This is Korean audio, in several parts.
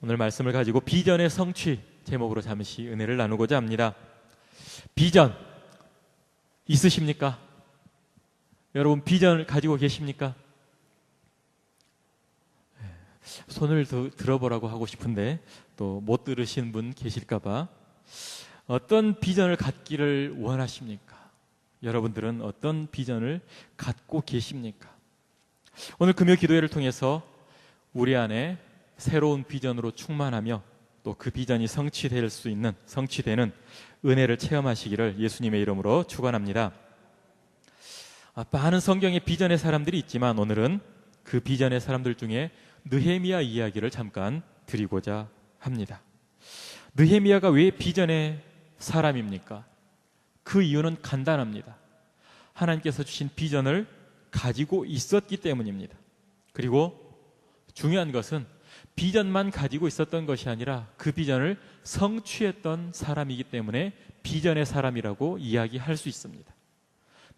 오늘 말씀을 가지고 비전의 성취 제목으로 잠시 은혜를 나누고자 합니다. 비전 있으십니까? 여러분 비전을 가지고 계십니까? 손을 들어보라고 하고 싶은데 또 못 들으신 분 계실까봐. 어떤 비전을 갖기를 원하십니까? 여러분들은 어떤 비전을 갖고 계십니까? 오늘 금요 기도회를 통해서 우리 안에 새로운 비전으로 충만하며 또 그 비전이 성취되는 은혜를 체험하시기를 예수님의 이름으로 축원합니다. 많은 성경에 비전의 사람들이 있지만 오늘은 그 비전의 사람들 중에 느헤미야 이야기를 잠깐 드리고자 합니다. 느헤미야가 왜 비전의 사람입니까? 그 이유는 간단합니다. 하나님께서 주신 비전을 가지고 있었기 때문입니다. 그리고 중요한 것은 비전만 가지고 있었던 것이 아니라 그 비전을 성취했던 사람이기 때문에 비전의 사람이라고 이야기할 수 있습니다.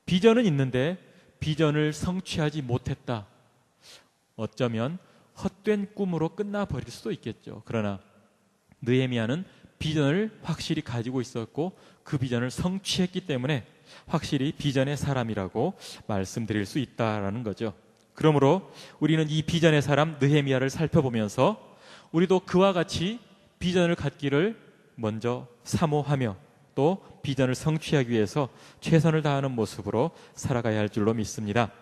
비전은 있는데 비전을 성취하지 못했다. 어쩌면 헛된 꿈으로 끝나버릴 수도 있겠죠. 그러나 느헤미야는 비전을 확실히 가지고 있었고 그 비전을 성취했기 때문에 확실히 비전의 사람이라고 말씀드릴 수 있다라는 거죠. 그러므로 우리는 이 비전의 사람 느헤미야를 살펴보면서 우리도 그와 같이 비전을 갖기를 먼저 사모하며 또 비전을 성취하기 위해서 최선을 다하는 모습으로 살아가야 할 줄로 믿습니다.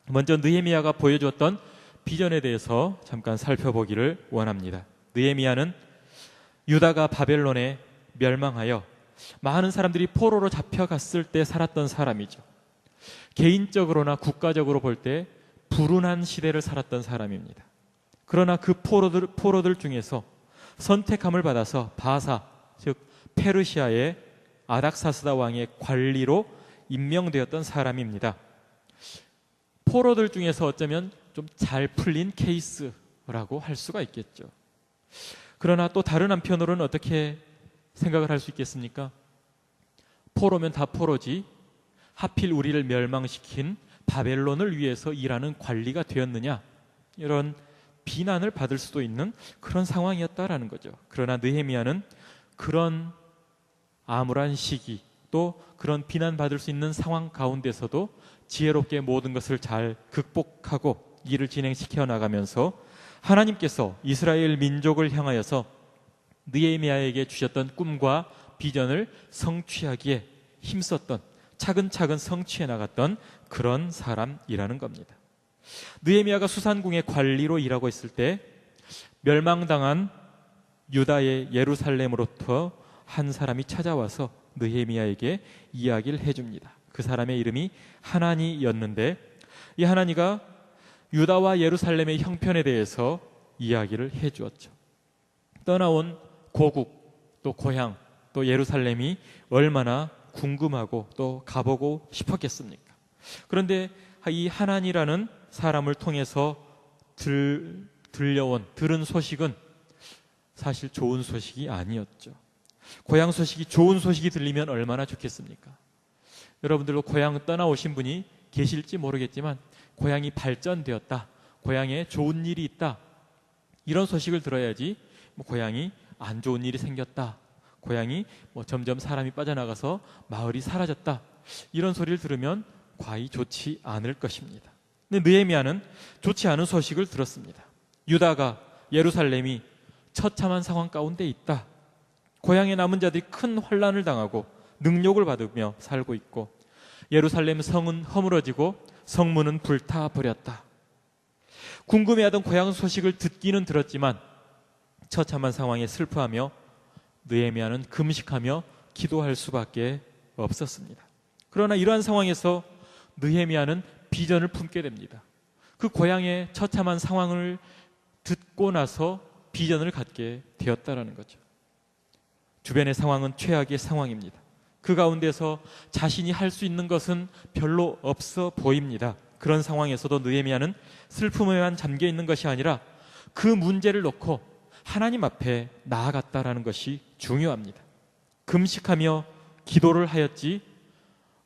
먼저 느헤미야가 보여주었던 비전에 대해서 잠깐 살펴보기를 원합니다. 느헤미야는 유다가 바벨론에 멸망하여 많은 사람들이 포로로 잡혀갔을 때 살았던 사람이죠. 개인적으로나 국가적으로 볼 때 불운한 시대를 살았던 사람입니다. 그러나 그 포로들 중에서 선택함을 받아서 바사, 즉 페르시아의 아닥사스다 왕의 관리로 임명되었던 사람입니다. 포로들 중에서 어쩌면 좀 잘 풀린 케이스라고 할 수가 있겠죠. 그러나 또 다른 한편으로는 어떻게 생각을 할 수 있겠습니까? 포로면 다 포로지 하필 우리를 멸망시킨 바벨론을 위해서 일하는 관리가 되었느냐, 이런 비난을 받을 수도 있는 그런 상황이었다라는 거죠. 그러나 느헤미야는 그런 암울한 시기 또 그런 비난받을 수 있는 상황 가운데서도 지혜롭게 모든 것을 잘 극복하고 일을 진행시켜 나가면서 하나님께서 이스라엘 민족을 향하여서 느헤미야에게 주셨던 꿈과 비전을 성취하기에 힘썼던, 차근차근 성취해 나갔던 그런 사람이라는 겁니다. 느헤미야가 수산궁의 관리로 일하고 있을 때 멸망당한 유다의 예루살렘으로부터 한 사람이 찾아와서 느헤미야에게 이야기를 해줍니다. 그 사람의 이름이 하나니였는데 이 하나니가 유다와 예루살렘의 형편에 대해서 이야기를 해주었죠. 떠나온 고국 또 고향 또 예루살렘이 얼마나 궁금하고 또 가보고 싶었겠습니까? 그런데 이 하나니라는 사람을 통해서 들은 소식은 사실 좋은 소식이 아니었죠. 고향 소식이 좋은 소식이 들리면 얼마나 좋겠습니까? 여러분들도 고향 떠나오신 분이 계실지 모르겠지만 고향이 발전되었다, 고향에 좋은 일이 있다, 이런 소식을 들어야지 고향이 안 좋은 일이 생겼다, 고향이 점점 사람이 빠져나가서 마을이 사라졌다, 이런 소리를 들으면 과히 좋지 않을 것입니다. 근데 느헤미야는 좋지 않은 소식을 들었습니다. 유다가, 예루살렘이 처참한 상황 가운데 있다. 고향의 남은 자들이 큰 환난을 당하고 능욕을 받으며 살고 있고 예루살렘 성은 허물어지고 성문은 불타버렸다. 궁금해하던 고향 소식을 듣기는 들었지만 처참한 상황에 슬퍼하며 느헤미야는 금식하며 기도할 수밖에 없었습니다. 그러나 이러한 상황에서 느헤미야는 비전을 품게 됩니다. 그 고향의 처참한 상황을 듣고 나서 비전을 갖게 되었다라는 거죠. 주변의 상황은 최악의 상황입니다. 그 가운데서 자신이 할 수 있는 것은 별로 없어 보입니다. 그런 상황에서도 느헤미야는 슬픔에만 잠겨 있는 것이 아니라 그 문제를 놓고 하나님 앞에 나아갔다라는 것이 중요합니다. 금식하며 기도를 하였지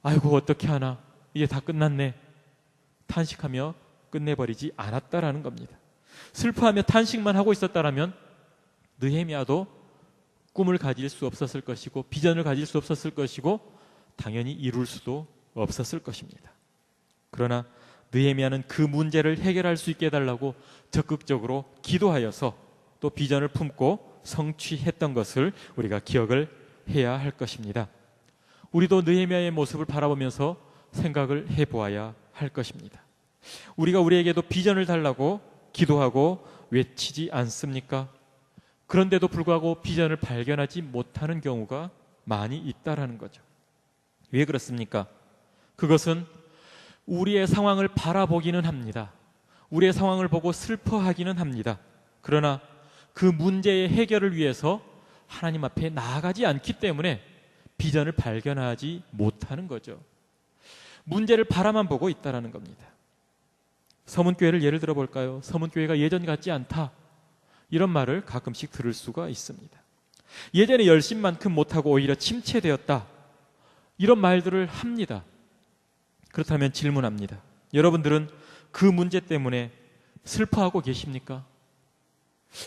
아이고 어떻게 하나, 이제 다 끝났네, 탄식하며 끝내버리지 않았다라는 겁니다. 슬퍼하며 탄식만 하고 있었다라면 느헤미야도 꿈을 가질 수 없었을 것이고 비전을 가질 수 없었을 것이고 당연히 이룰 수도 없었을 것입니다. 그러나 느헤미야는 그 문제를 해결할 수 있게 해달라고 적극적으로 기도하여서 또 비전을 품고 성취했던 것을 우리가 기억을 해야 할 것입니다. 우리도 느헤미야의 모습을 바라보면서 생각을 해보아야 할 것입니다. 우리가 우리에게도 비전을 달라고 기도하고 외치지 않습니까? 그런데도 불구하고 비전을 발견하지 못하는 경우가 많이 있다라는 거죠. 왜 그렇습니까? 그것은 우리의 상황을 바라보기는 합니다. 우리의 상황을 보고 슬퍼하기는 합니다. 그러나 그 문제의 해결을 위해서 하나님 앞에 나아가지 않기 때문에 비전을 발견하지 못하는 거죠. 문제를 바라만 보고 있다는 겁니다. 서문교회를 예를 들어 볼까요? 서문교회가 예전 같지 않다, 이런 말을 가끔씩 들을 수가 있습니다. 예전에 열심만큼 못하고 오히려 침체되었다, 이런 말들을 합니다. 그렇다면 질문합니다. 여러분들은 그 문제 때문에 슬퍼하고 계십니까?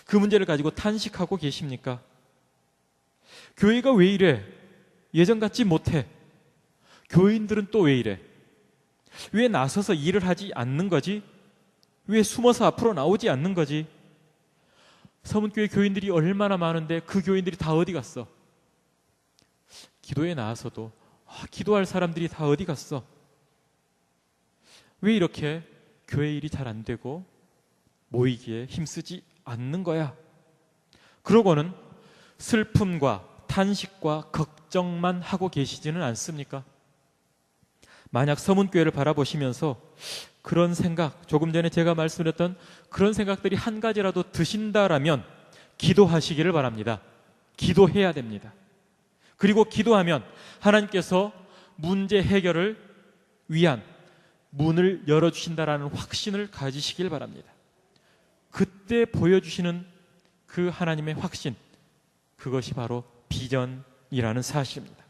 그 문제를 가지고 탄식하고 계십니까? 교회가 왜 이래? 예전 같지 못해. 교인들은 또 왜 이래? 왜 나서서 일을 하지 않는 거지? 왜 숨어서 앞으로 나오지 않는 거지? 서문교회 교인들이 얼마나 많은데 그 교인들이 다 어디 갔어? 기도에 나와서도 기도할 사람들이 다 어디 갔어? 왜 이렇게 교회 일이 잘 안 되고 모이기에 힘쓰지 않는 거야? 그러고는 슬픔과 탄식과 걱정만 하고 계시지는 않습니까? 만약 서문교회를 바라보시면서 그런 생각, 조금 전에 제가 말씀드렸던 그런 생각들이 한 가지라도 드신다라면 기도하시기를 바랍니다. 기도해야 됩니다. 그리고 기도하면 하나님께서 문제 해결을 위한 문을 열어주신다라는 확신을 가지시길 바랍니다. 그때 보여주시는 그 하나님의 확신, 그것이 바로 비전이라는 사실입니다.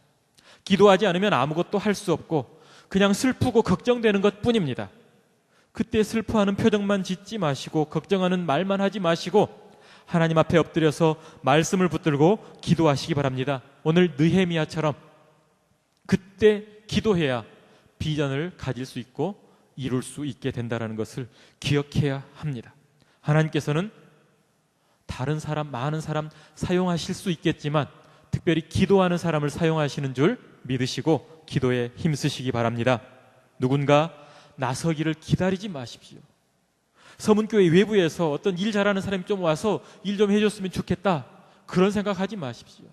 기도하지 않으면 아무것도 할 수 없고 그냥 슬프고 걱정되는 것뿐입니다. 그때 슬퍼하는 표정만 짓지 마시고 걱정하는 말만 하지 마시고 하나님 앞에 엎드려서 말씀을 붙들고 기도하시기 바랍니다. 오늘 느헤미야처럼 그때 기도해야 비전을 가질 수 있고 이룰 수 있게 된다는 것을 기억해야 합니다. 하나님께서는 다른 사람, 많은 사람 사용하실 수 있겠지만 특별히 기도하는 사람을 사용하시는 줄 믿으시고 기도에 힘쓰시기 바랍니다. 누군가 나서기를 기다리지 마십시오. 서문교회 외부에서 어떤 일 잘하는 사람이 좀 와서 일 좀 해줬으면 좋겠다, 그런 생각하지 마십시오.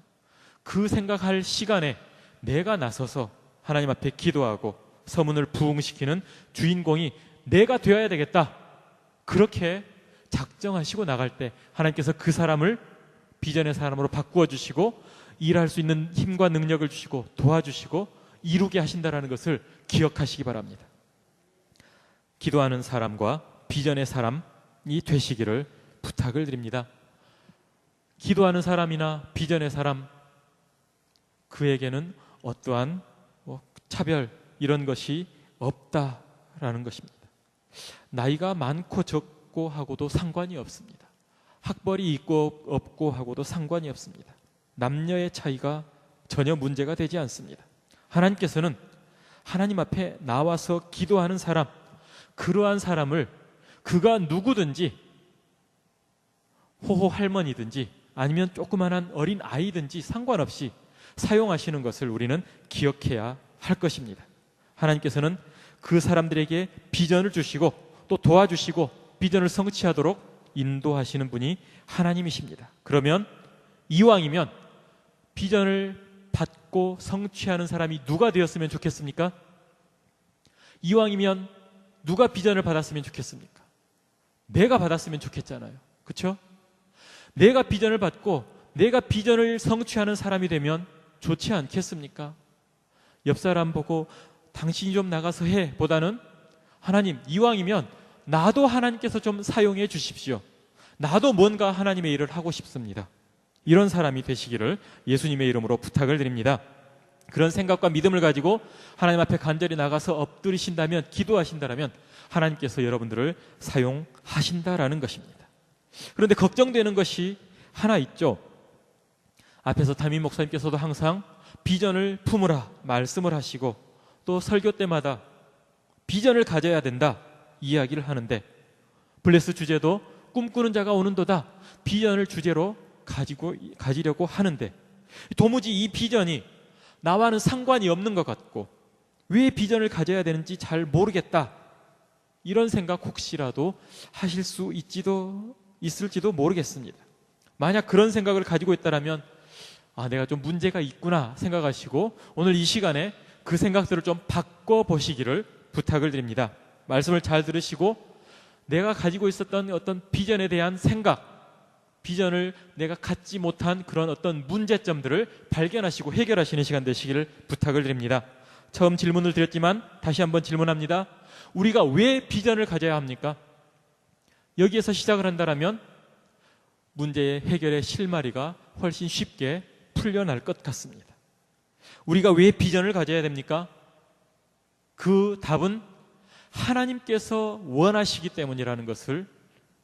그 생각할 시간에 내가 나서서 하나님 앞에 기도하고 서문을 부흥시키는 주인공이 내가 되어야 되겠다, 그렇게 작정하시고 나갈 때 하나님께서 그 사람을 비전의 사람으로 바꾸어 주시고 일할 수 있는 힘과 능력을 주시고 도와주시고 이루게 하신다는 것을 기억하시기 바랍니다. 기도하는 사람과 비전의 사람이 되시기를 부탁을 드립니다. 기도하는 사람이나 비전의 사람, 그에게는 어떠한 차별 이런 것이 없다라는 것입니다. 나이가 많고 적고 하고도 상관이 없습니다. 학벌이 있고 없고 하고도 상관이 없습니다. 남녀의 차이가 전혀 문제가 되지 않습니다. 하나님께서는 하나님 앞에 나와서 기도하는 사람, 그러한 사람을 그가 누구든지, 호호 할머니든지 아니면 조그만한 어린 아이든지 상관없이 사용하시는 것을 우리는 기억해야 할 것입니다. 하나님께서는 그 사람들에게 비전을 주시고 또 도와주시고 비전을 성취하도록 인도하시는 분이 하나님이십니다. 그러면 이왕이면 비전을 받고 성취하는 사람이 누가 되었으면 좋겠습니까? 이왕이면 누가 비전을 받았으면 좋겠습니까? 내가 받았으면 좋겠잖아요. 그렇죠? 내가 비전을 받고 내가 비전을 성취하는 사람이 되면 좋지 않겠습니까? 옆 사람 보고 당신이 좀 나가서 해 보다는 하나님, 이왕이면 나도 하나님께서 좀 사용해 주십시오. 나도 뭔가 하나님의 일을 하고 싶습니다. 이런 사람이 되시기를 예수님의 이름으로 부탁을 드립니다. 그런 생각과 믿음을 가지고 하나님 앞에 간절히 나가서 엎드리신다면, 기도하신다면 하나님께서 여러분들을 사용하신다라는 것입니다. 그런데 걱정되는 것이 하나 있죠. 앞에서 담임 목사님께서도 항상 비전을 품으라 말씀을 하시고 또 설교 때마다 비전을 가져야 된다 이야기를 하는데, 블레스 주제도 꿈꾸는 자가 오는도다 비전을 주제로 가지려고 하는데, 도무지 이 비전이 나와는 상관이 없는 것 같고 왜 비전을 가져야 되는지 잘 모르겠다, 이런 생각 혹시라도 하실 수 있을지도 모르겠습니다. 만약 그런 생각을 가지고 있다면 내가 좀 문제가 있구나 생각하시고 오늘 이 시간에 그 생각들을 좀 바꿔보시기를 부탁을 드립니다. 말씀을 잘 들으시고 내가 가지고 있었던 어떤 비전에 대한 생각, 비전을 내가 갖지 못한 그런 어떤 문제점들을 발견하시고 해결하시는 시간 되시기를 부탁을 드립니다. 처음 질문을 드렸지만 다시 한번 질문합니다. 우리가 왜 비전을 가져야 합니까? 여기에서 시작을 한다면 문제의 해결의 실마리가 훨씬 쉽게 풀려날 것 같습니다. 우리가 왜 비전을 가져야 됩니까? 그 답은 하나님께서 원하시기 때문이라는 것을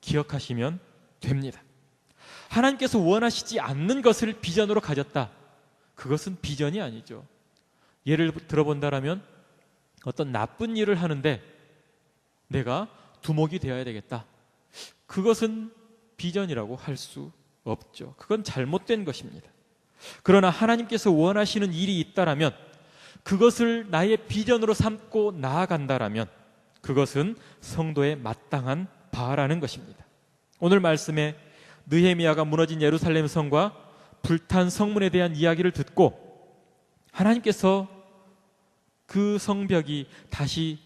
기억하시면 됩니다. 하나님께서 원하시지 않는 것을 비전으로 가졌다, 그것은 비전이 아니죠. 예를 들어본다면 어떤 나쁜 일을 하는데 내가 두목이 되어야 되겠다, 그것은 비전이라고 할 수 없죠. 그건 잘못된 것입니다. 그러나 하나님께서 원하시는 일이 있다라면, 그것을 나의 비전으로 삼고 나아간다라면 그것은 성도의 마땅한 바라는 것입니다. 오늘 말씀에 느헤미야가 무너진 예루살렘 성과 불탄 성문에 대한 이야기를 듣고 하나님께서 그 성벽이 다시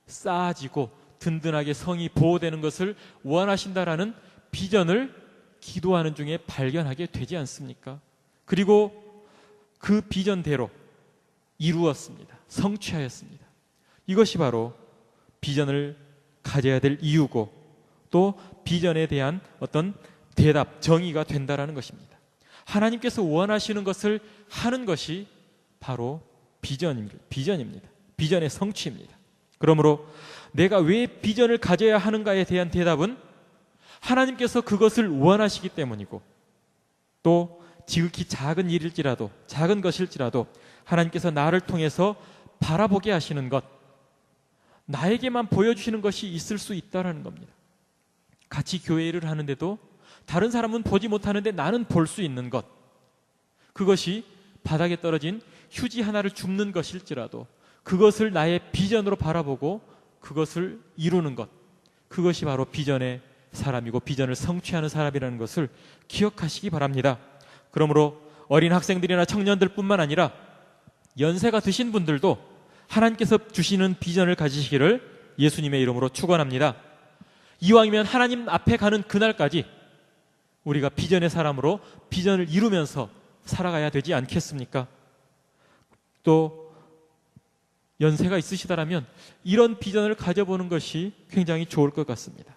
쌓아지고 든든하게 성이 보호되는 것을 원하신다라는 비전을 기도하는 중에 발견하게 되지 않습니까? 그리고 그 비전대로 이루었습니다. 성취하였습니다. 이것이 바로 비전을 가져야 될 이유고 또 비전에 대한 어떤 대답, 정의가 된다라는 것입니다. 하나님께서 원하시는 것을 하는 것이 바로 비전입니다. 비전의 성취입니다. 그러므로 내가 왜 비전을 가져야 하는가에 대한 대답은 하나님께서 그것을 원하시기 때문이고, 또 지극히 작은 일일지라도, 작은 것일지라도 하나님께서 나를 통해서 바라보게 하시는 것, 나에게만 보여주시는 것이 있을 수 있다는 겁니다. 같이 교회 일을 하는데도 다른 사람은 보지 못하는데 나는 볼 수 있는 것, 그것이 바닥에 떨어진 휴지 하나를 줍는 것일지라도 그것을 나의 비전으로 바라보고 그것을 이루는 것, 그것이 바로 비전의 사람이고 비전을 성취하는 사람이라는 것을 기억하시기 바랍니다. 그러므로 어린 학생들이나 청년들 뿐만 아니라 연세가 드신 분들도 하나님께서 주시는 비전을 가지시기를 예수님의 이름으로 축원합니다. 이왕이면 하나님 앞에 가는 그날까지 우리가 비전의 사람으로 비전을 이루면서 살아가야 되지 않겠습니까? 또 연세가 있으시다라면 이런 비전을 가져보는 것이 굉장히 좋을 것 같습니다.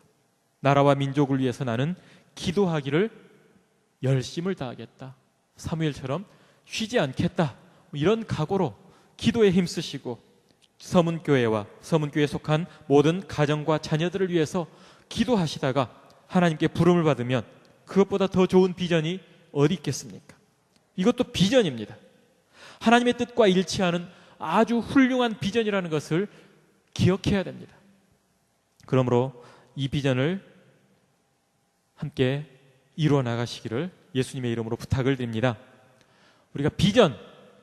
나라와 민족을 위해서 나는 기도하기를 열심을 다하겠다, 사무엘처럼 쉬지 않겠다, 이런 각오로 기도에 힘쓰시고 서문교회와 서문교회에 속한 모든 가정과 자녀들을 위해서 기도하시다가 하나님께 부름을 받으면 그것보다 더 좋은 비전이 어디 있겠습니까? 이것도 비전입니다. 하나님의 뜻과 일치하는 아주 훌륭한 비전이라는 것을 기억해야 됩니다. 그러므로 이 비전을 함께 이루어 나가시기를 예수님의 이름으로 부탁을 드립니다. 우리가 비전,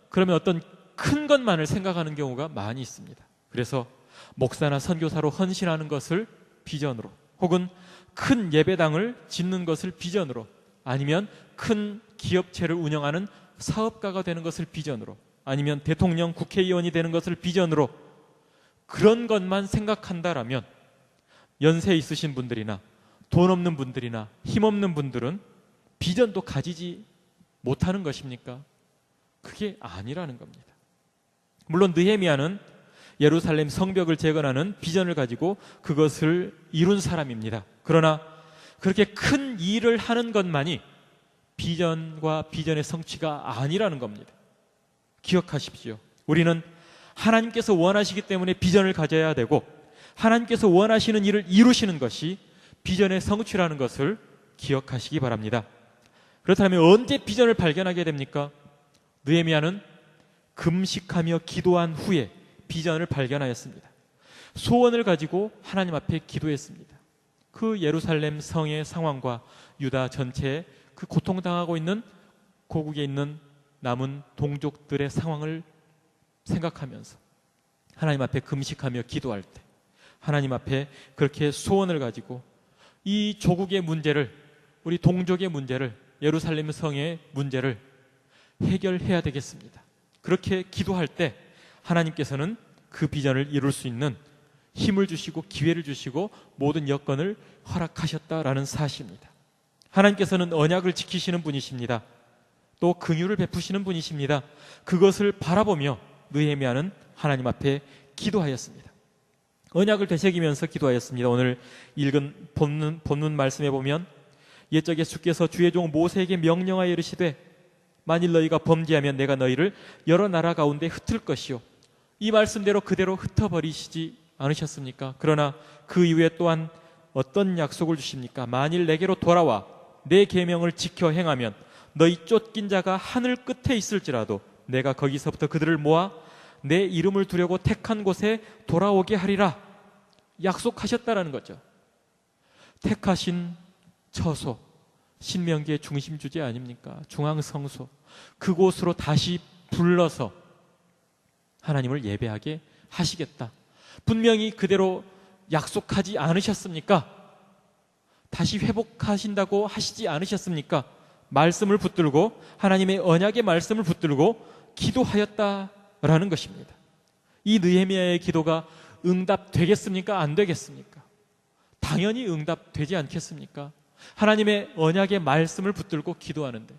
그러면 어떤 큰 것만을 생각하는 경우가 많이 있습니다. 그래서 목사나 선교사로 헌신하는 것을 비전으로, 혹은 큰 예배당을 짓는 것을 비전으로, 아니면 큰 기업체를 운영하는 사업가가 되는 것을 비전으로, 아니면 대통령, 국회의원이 되는 것을 비전으로, 그런 것만 생각한다라면 연세 있으신 분들이나 돈 없는 분들이나 힘없는 분들은 비전도 가지지 못하는 것입니까? 그게 아니라는 겁니다. 물론 느헤미야는 예루살렘 성벽을 재건하는 비전을 가지고 그것을 이룬 사람입니다. 그러나 그렇게 큰 일을 하는 것만이 비전과 비전의 성취가 아니라는 겁니다. 기억하십시오. 우리는 하나님께서 원하시기 때문에 비전을 가져야 되고, 하나님께서 원하시는 일을 이루시는 것이 비전의 성취라는 것을 기억하시기 바랍니다. 그렇다면 언제 비전을 발견하게 됩니까? 느헤미야는 금식하며 기도한 후에 비전을 발견하였습니다. 소원을 가지고 하나님 앞에 기도했습니다. 그 예루살렘 성의 상황과 유다 전체에 그 고통당하고 있는 고국에 있는 남은 동족들의 상황을 생각하면서 하나님 앞에 금식하며 기도할 때 하나님 앞에 그렇게 소원을 가지고 이 조국의 문제를, 우리 동족의 문제를, 예루살렘 성의 문제를 해결해야 되겠습니다. 그렇게 기도할 때 하나님께서는 그 비전을 이룰 수 있는 힘을 주시고 기회를 주시고 모든 여건을 허락하셨다라는 사실입니다. 하나님께서는 언약을 지키시는 분이십니다. 또 긍휼을 베푸시는 분이십니다. 그것을 바라보며 느헤미야는 하나님 앞에 기도하였습니다. 언약을 되새기면서 기도하였습니다. 오늘 읽은 본문 말씀에 보면 옛적에 주께서 주의 종 모세에게 명령하여 이르시되 만일 너희가 범죄하면 내가 너희를 여러 나라 가운데 흩을 것이요, 이 말씀대로 그대로 흩어버리시지 않으셨습니까? 그러나 그 이후에 또한 어떤 약속을 주십니까? 만일 내게로 돌아와 내 계명을 지켜 행하면 너희 쫓긴 자가 하늘 끝에 있을지라도 내가 거기서부터 그들을 모아 내 이름을 두려고 택한 곳에 돌아오게 하리라 약속하셨다라는 거죠. 택하신 처소, 신명기의 중심 주제 아닙니까? 중앙성소, 그곳으로 다시 불러서 하나님을 예배하게 하시겠다. 분명히 그대로 약속하지 않으셨습니까? 다시 회복하신다고 하시지 않으셨습니까? 말씀을 붙들고, 하나님의 언약의 말씀을 붙들고 기도하였다라는 것입니다. 이 느헤미야의 기도가 응답되겠습니까? 안 되겠습니까? 당연히 응답되지 않겠습니까? 하나님의 언약의 말씀을 붙들고 기도하는데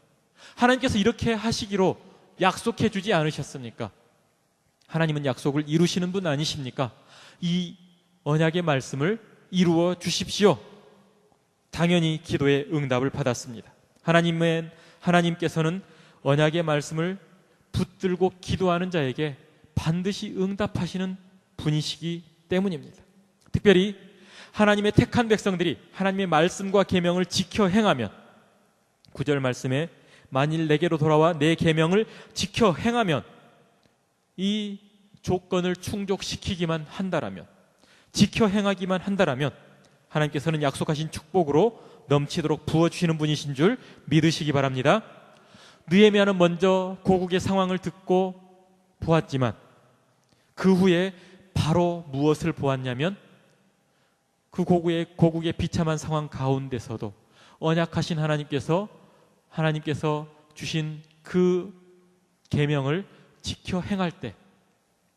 하나님께서 이렇게 하시기로 약속해 주지 않으셨습니까? 하나님은 약속을 이루시는 분 아니십니까? 이 언약의 말씀을 이루어 주십시오. 당연히 기도의 응답을 받았습니다. 하나님께서는 언약의 말씀을 붙들고 기도하는 자에게 반드시 응답하시는 분이시기 때문입니다. 특별히 하나님의 택한 백성들이 하나님의 말씀과 계명을 지켜 행하면, 9절 말씀에 만일 내게로 돌아와 내 계명을 지켜 행하면, 이 조건을 충족시키기만 한다라면, 지켜 행하기만 한다라면 하나님께서는 약속하신 축복으로 넘치도록 부어주시는 분이신 줄 믿으시기 바랍니다. 느헤미야는 먼저 고국의 상황을 듣고 보았지만 그 후에 바로 무엇을 보았냐면 그 고국의 비참한 상황 가운데서도 언약하신 하나님께서 주신 그 계명을 지켜 행할 때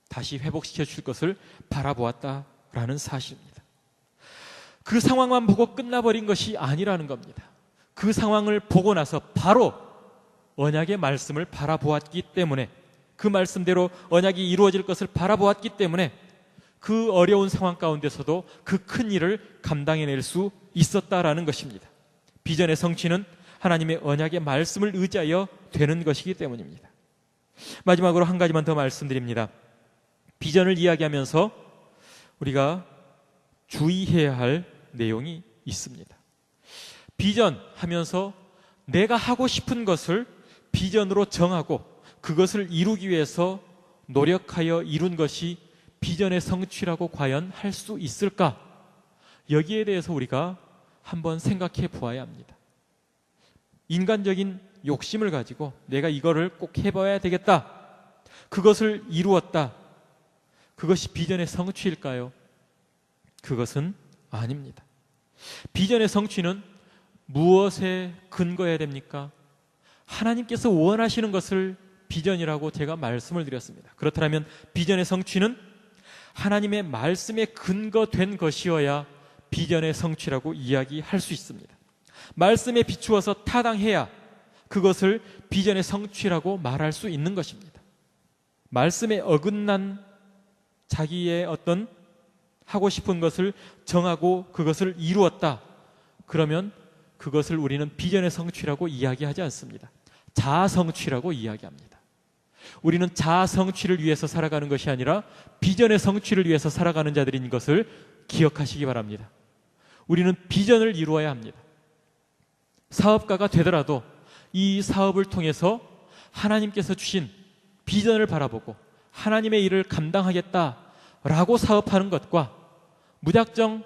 다시 회복시켜 주실 것을 바라보았다라는 사실입니다. 그 상황만 보고 끝나버린 것이 아니라는 겁니다. 그 상황을 보고 나서 바로 언약의 말씀을 바라보았기 때문에, 그 말씀대로 언약이 이루어질 것을 바라보았기 때문에 그 어려운 상황 가운데서도 그 큰 일을 감당해낼 수 있었다라는 것입니다. 비전의 성취는 하나님의 언약의 말씀을 의지하여 되는 것이기 때문입니다. 마지막으로 한 가지만 더 말씀드립니다. 비전을 이야기하면서 우리가 주의해야 할 내용이 있습니다. 비전 하면서 내가 하고 싶은 것을 비전으로 정하고 그것을 이루기 위해서 노력하여 이룬 것이 비전의 성취라고 과연 할 수 있을까? 여기에 대해서 우리가 한번 생각해 보아야 합니다. 인간적인 욕심을 가지고 내가 이거를 꼭 해봐야 되겠다, 그것을 이루었다, 그것이 비전의 성취일까요? 그것은 아닙니다. 비전의 성취는 무엇에 근거해야 됩니까? 하나님께서 원하시는 것을 비전이라고 제가 말씀을 드렸습니다. 그렇다면 비전의 성취는 하나님의 말씀에 근거된 것이어야 비전의 성취라고 이야기할 수 있습니다. 말씀에 비추어서 타당해야 그것을 비전의 성취라고 말할 수 있는 것입니다. 말씀에 어긋난 자기의 어떤 하고 싶은 것을 정하고 그것을 이루었다, 그러면 그것을 우리는 비전의 성취라고 이야기하지 않습니다. 자아 성취라고 이야기합니다. 우리는 자아 성취를 위해서 살아가는 것이 아니라 비전의 성취를 위해서 살아가는 자들인 것을 기억하시기 바랍니다. 우리는 비전을 이루어야 합니다. 사업가가 되더라도 이 사업을 통해서 하나님께서 주신 비전을 바라보고 하나님의 일을 감당하겠다라고 사업하는 것과 무작정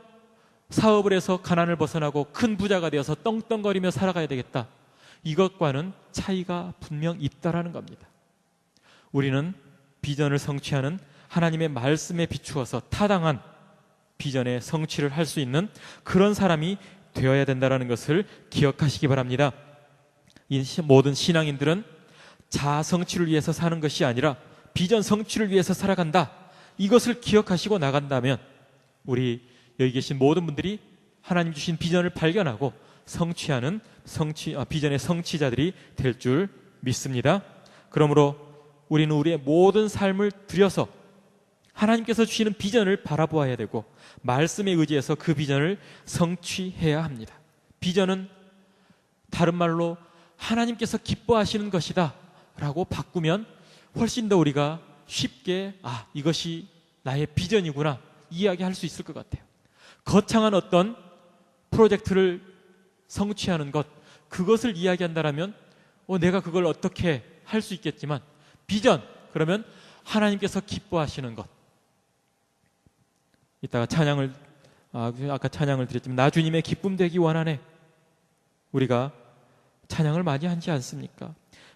사업을 해서 가난을 벗어나고 큰 부자가 되어서 떵떵거리며 살아가야 되겠다, 이것과는 차이가 분명 있다라는 겁니다. 우리는 비전을 성취하는 하나님의 말씀에 비추어서 타당한 비전의 성취를 할 수 있는 그런 사람이 되어야 된다는 것을 기억하시기 바랍니다. 이 모든 신앙인들은 자아 성취를 위해서 사는 것이 아니라 비전 성취를 위해서 살아간다, 이것을 기억하시고 나간다면 우리 여기 계신 모든 분들이 하나님 주신 비전을 발견하고 성취하는 비전의 성취자들이 될 줄 믿습니다. 그러므로 우리는 우리의 모든 삶을 들여서 하나님께서 주시는 비전을 바라보아야 되고 말씀에 의지해서 그 비전을 성취해야 합니다. 비전은 다른 말로 하나님께서 기뻐하시는 것이다 라고 바꾸면 훨씬 더 우리가 쉽게 이것이 나의 비전이구나 이야기할 수 있을 것 같아요. 거창한 어떤 프로젝트를 성취하는 것, 그것을 이야기한다면 내가 그걸 어떻게 할 수 있겠지만 비전, 그러면 하나님께서 기뻐하시는 것. 이따가 아까 찬양을 드렸지만 나 주님의 기쁨 되기 원하네, 우리가 찬양을 많이 하지 않습니까?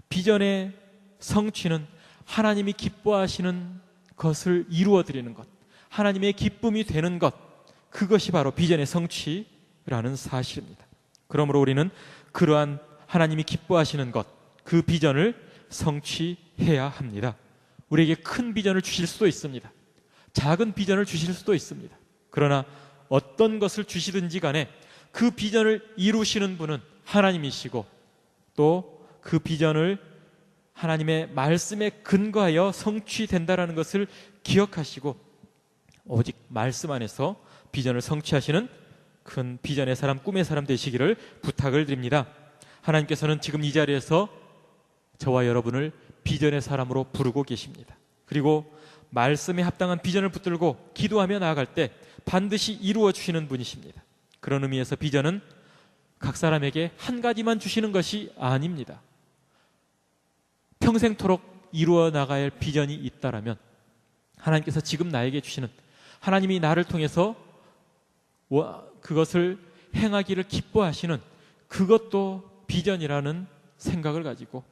비전의 성취는 하나님이 기뻐하시는 것을 이루어 드리는 것, 하나님의 기쁨이 되는 것, 그것이 바로 비전의 성취라는 사실입니다. 그러므로 우리는 그러한 하나님이 기뻐하시는 것, 그 비전을 성취해야 합니다. 우리에게 큰 비전을 주실 수도 있습니다. 작은 비전을 주실 수도 있습니다. 그러나 어떤 것을 주시든지 간에 그 비전을 이루시는 분은 하나님이시고 또 그 비전을 하나님의 말씀에 근거하여 성취된다라는 것을 기억하시고 오직 말씀 안에서 비전을 성취하시는 큰 비전의 사람, 꿈의 사람 되시기를 부탁을 드립니다. 하나님께서는 지금 이 자리에서 저와 여러분을 비전의 사람으로 부르고 계십니다. 그리고 말씀에 합당한 비전을 붙들고 기도하며 나아갈 때 반드시 이루어 주시는 분이십니다. 그런 의미에서 비전은 각 사람에게 한 가지만 주시는 것이 아닙니다. 평생토록 이루어 나가야 할 비전이 있다라면 하나님께서 지금 나에게 주시는, 하나님이 나를 통해서 그것을 행하기를 기뻐하시는 그것도 비전이라는 생각을 가지고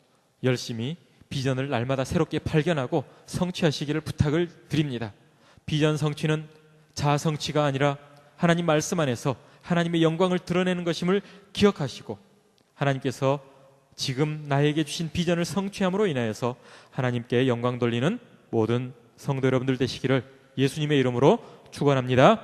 열심히 비전을 날마다 새롭게 발견하고 성취하시기를 부탁을 드립니다. 비전 성취는 자아 성취가 아니라 하나님 말씀 안에서 하나님의 영광을 드러내는 것임을 기억하시고 하나님께서 지금 나에게 주신 비전을 성취함으로 인하여서 하나님께 영광 돌리는 모든 성도 여러분들 되시기를 예수님의 이름으로 축원합니다.